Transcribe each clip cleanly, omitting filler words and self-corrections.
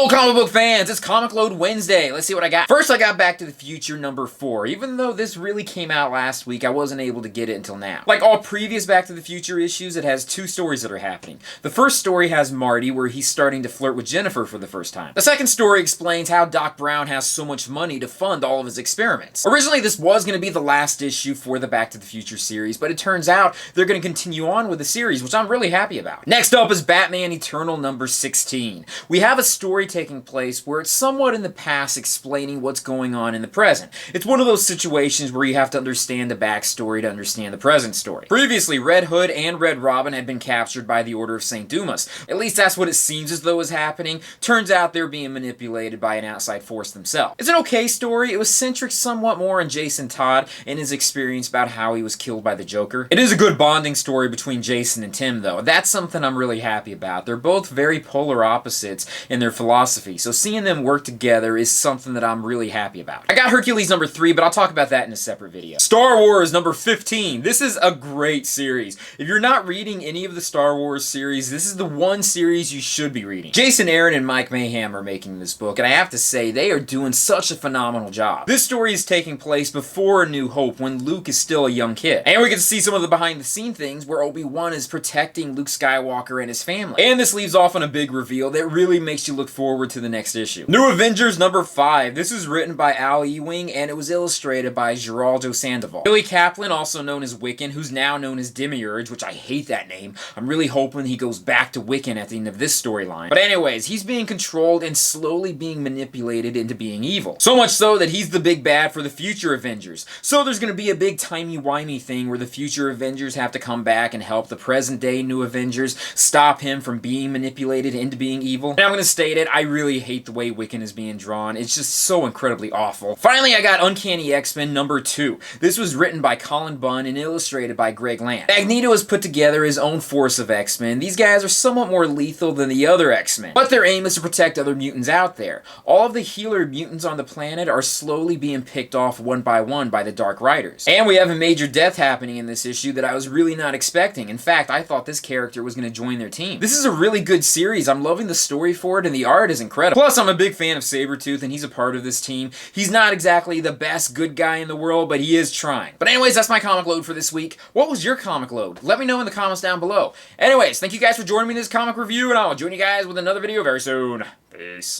Hello comic book fans, it's Comic Load Wednesday. Let's see what I got. First I got Back to the Future number 4. Even though this really came out last week, I wasn't able to get it until now. Like all previous Back to the Future issues, it has 2 stories that are happening. The first story has Marty, where he's starting to flirt with Jennifer for the first time. The second story explains how Doc Brown has so much money to fund all of his experiments. Originally this was going to be the last issue for the Back to the Future series, but it turns out they're going to continue on with the series, which I'm really happy about. Next up is Batman Eternal number 16. We have a story taking place where it's somewhat in the past explaining what's going on in the present. It's one of those situations where you have to understand the backstory to understand the present story. Previously, Red Hood and Red Robin had been captured by the Order of St. Dumas. At least that's what it seems as though is happening. Turns out they're being manipulated by an outside force themselves. It's an okay story. It was centric somewhat more on Jason Todd and his experience about how he was killed by the Joker. It is a good bonding story between Jason and Tim, though. That's something I'm really happy about. They're both very polar opposites in their philosophy, so seeing them work together is something that I'm really happy about. I got Hercules number 3, but I'll talk about that in a separate video. Star Wars number 15. This is a great series. If you're not reading any of the Star Wars series, this is the one series you should be reading. Jason Aaron and Mike Mayhem are making this book, and I have to say, they are doing such a phenomenal job. This story is taking place before A New Hope, when Luke is still a young kid. And we get to see some of the behind-the-scenes things where Obi-Wan is protecting Luke Skywalker and his family. And this leaves off on a big reveal that really makes you look forward to the next issue. New Avengers number 5. This is written by Al Ewing, and it was illustrated by Geraldo Sandoval. Billy Kaplan, also known as Wiccan, who's now known as Demiurge, which I hate that name. I'm really hoping he goes back to Wiccan at the end of this storyline. But anyways, he's being controlled and slowly being manipulated into being evil. So much so that he's the big bad for the future Avengers. So there's going to be a big timey-wimey thing where the future Avengers have to come back and help the present-day New Avengers stop him from being manipulated into being evil. And I'm going to state it, I really hate the way Wiccan is being drawn. It's just so incredibly awful. Finally, I got Uncanny X-Men number 2. This was written by Colin Bunn and illustrated by Greg Land. Magneto has put together his own force of X-Men. These guys are somewhat more lethal than the other X-Men, but their aim is to protect other mutants out there. All of the healer mutants on the planet are slowly being picked off one by one by the Dark Riders. And we have a major death happening in this issue that I was really not expecting. In fact, I thought this character was going to join their team. This is a really good series. I'm loving the story for it, and the art is incredible. Plus, I'm a big fan of Sabretooth, and he's a part of this team. He's not exactly the best good guy in the world, but he is trying. But anyways, that's my comic load for this week. What was your comic load? Let me know in the comments down below. Anyways, thank you guys for joining me in this comic review, and I'll join you guys with another video very soon. Peace.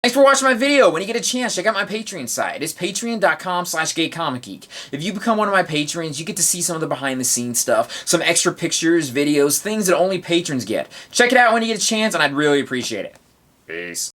Thanks for watching my video. When you get a chance, check out my Patreon site. It's patreon.com/gaycomicgeek. If you become one of my patrons, you get to see some of the behind-the-scenes stuff, some extra pictures, videos, things that only patrons get. Check it out when you get a chance, and I'd really appreciate it. Peace.